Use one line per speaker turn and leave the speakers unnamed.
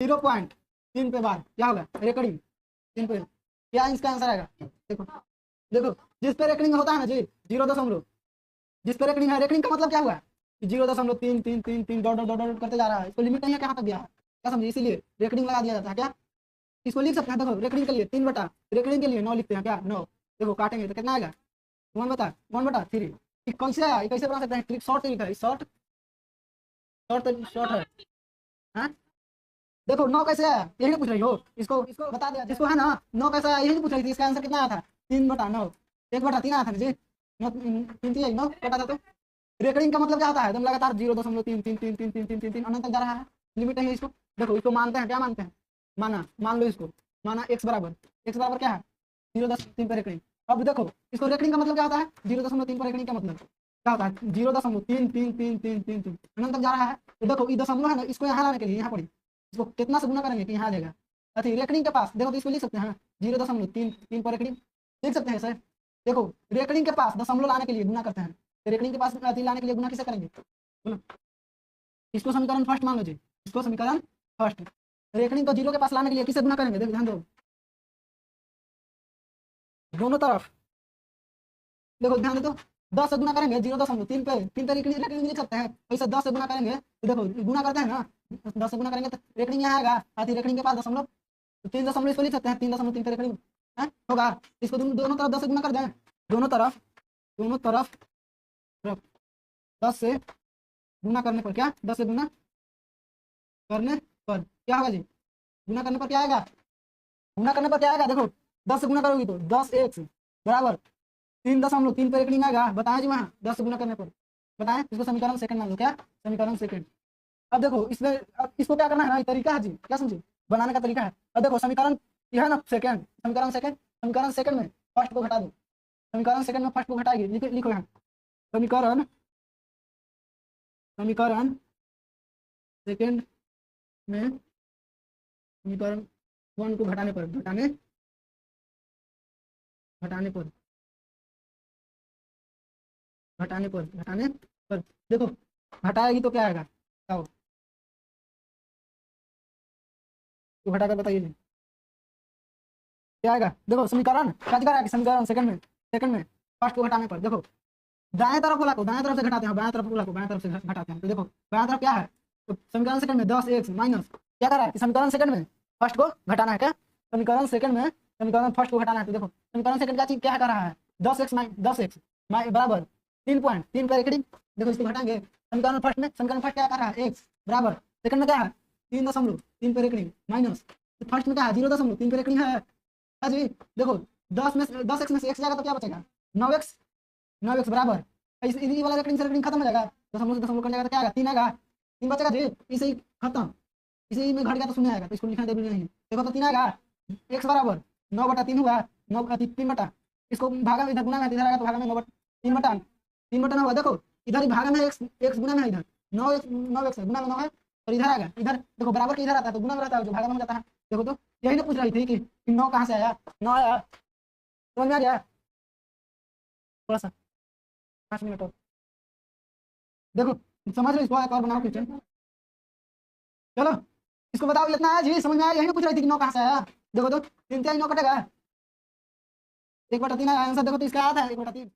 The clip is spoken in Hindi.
0.3 पे बार क्या होगा, रेकॉर्डिंग 3 पे, क्या इसका आंसर आएगा। देखो देखो जिस पे रेकॉर्डिंग होता है ना जी 0, जिस पे रेकॉर्डिंग है, रेकॉर्डिंग का मतलब क्या हुआ, 0.333 डॉट डॉट डॉट करते जा रहा है, इसको लिमिट नहीं है कहाँ तक गया है, क्या समझे, इसीलिए रेकॉर्डिंग लगा दिया जाता है। क्या इसको लिख सकते हैं, देखो रेकॉर्डिंग के लिए 3 बटा, रेकॉर्डिंग के लिए 9 लिखते हैं, क्या 9, देखो काटेंगे तो कितना आएगा 1/3। कौन सा है, कैसे बना सकते हैं, ट्रिक शॉर्ट तरीका है, शॉर्ट शॉर्ट है। हाँ देखो 9 कैसे आया, यही ना पूछ रही हो, इसको इसको बता दिया जिसको है ना, 9 कैसे आया यही नहीं पूछ रही थी, इसका आंसर कितना आया था 3/9, 1/3 आया था जी, 9 कटा था। तो रेकॉर्डिंग का मतलब क्या होता है, एकदम लगातार 0.3333333 अनंत तक जा रहा है, लिमिट है इसको। देखो इसको मानते हैं, क्या मानते हैं, मान लो इसको, माना x बराबर क्या है 0.3 पर रेकॉर्डिंग। अब देखो इसको रेकॉर्डिंग का मतलब क्या होता है, 0.3 पर रेकॉर्डिंग का मतलब क्या होता है, 0.33333 अनंत तक जा रहा है। तो देखो ये दशमलव है ना, इसको यहाँ लाने के लिए यहाँ पड़ी, इसको कितना से गुना करेंगे कि यहाँ आ जाएगा, अति रेकॉर्डिंग के पास देखो, तो इसको लिख सकते हैं 0.3 पर रेकॉर्डिंग लिख सकते हैं सर। देखो रेकॉर्डिंग के पास दशमलव लाने के लिए गुना करते हैं, तो रेकॉर्डिंग के पास अति लाने के लिए गुना किसे करेंगे, बोलो। इसको समीकरण फर्स्ट मान लो जी, इसको समीकरण फर्स्ट, रेकॉर्डिंग को 0 के पास लाने के लिए किसे गुना करेंगे, देखो ध्यान दो, दोनों तरफ देखो ध्यान दो, 10 से गुना करेंगे 0.3 पे, 3 पे रेकॉर्डिंग लिख सकते हैं, वैसे 10 से गुना करेंगे तो देखो गुना करते हैं ना, 10 से गुना करेंगे तो रेकॉर्डिंग यहाँ आएगा, आती रेकॉर्डिंग के पास दशमलव, तो 3 दशमलव इसको लिख सकते हैं, 3.3 पे रेकॉर्डिंग होगा। इसको दोनों तरफ 10 से गुना कर दें, दोनों तरफ 10 से गुना करने पर क्या, 10 से गुना करने पर क्या होगा जी, गुना करने पर क्या आएगा, गुना करने पर क्या आएगा, देखो 10 से गुना करोगी तो 10x बराबर 3.3 पे रेकॉर्डिंग आएगा, बताएं जी वहाँ 10 से गुना करने पर, बताएं, इसको समीकरण सेकंड मान लो, क्या समीकरण सेकंड। अब देखो इसमें, अब इसको क्या करना है ना, तरीका है जी, क्या समझे, बनाने का तरीका है। अब देखो समीकरण यह है ना सेकंड, समीकरण सेकंड में फर्स्ट को घटा दो, समीकरण सेकंड में फर्स्ट को घटाएगी, लिखो यहाँ समीकरण सेकंड में समीकरण 1 को घटाने पर घटाने पर देखो घटाएगी तो क्या आएगा, बताओ तो घटाकर बताइए क्या आएगा। देखो समीकरण क्या दिखा रहा है, समीकरण सेकंड में फर्स्ट को घटाने पर देखो दाएं तरफ वाला को दाएं तरफ से घटाते हैं, बाएं तरफ वाला को बाएं तरफ से घटाते हैं, तो देखो बाएं तरफ क्या है, तो समीकरण सेकंड में 10x माइनस क्या कर रहा है कि समीकरण सेकंड में फर्स्ट को घटाना है, क्या समीकरण सेकंड में समीकरण फर्स्ट को घटाना है, तो देखो समीकरण सेकंड क्या चीज क्या कर रहा है, 10x बराबर 3.3 पर रेकॉर्डिंग, देखो इसको घटाएंगे, समीकरण फर्स्ट क्या कर रहा है x बराबर, सेकंड में क्या है 3.3 पर रेकॉर्डिंग माइनस, फर्स्ट में क्या है 0.3 पर रेकॉर्डिंग है जी। देखो 10x में से x जाएगा तो क्या बचेगा 9x बराबर, इसी वाला रेकॉर्डिंग से रेकॉर्डिंग खत्म हो जाएगा, दशमलव से दशमलव कट जाएगा तो क्या आएगा 3 आएगा, 3 बचेगा जी, इसे ही खत्म, इसी में घट गया तो 0 आएगा, तो इसको लिखना जरूरी नहीं, देखो तो 3 आएगा, x बराबर 9/3 हुआ, 3 बटा, इसको भागा में इधर गुना में इधर आएगा तो भागा में 3/9 होगा, देखो इधर ही भागा में x गुना में है, इधर 9x गुना में 9 है, और इधर आएगा, इधर देखो बराबर के इधर आता है तो गुना में रहता है, जो भागा में हो जाता है। देखो तो यही ना पूछ रही थी कि 9 कहाँ से आया, 9 आया, समझ में आ गया, थोड़ा सा 5 मिनट और देखो समझ लो, इसको एक और बनाओ क्वेश्चन, चलो इसको बताओ इतना आया जी, समझ में आया, यही ना पूछ रही थी कि 9 कहाँ से आया, देखो तो 3 3 9 कटेगा 1/3 आंसर, देखो तो इसका आया था 1/3।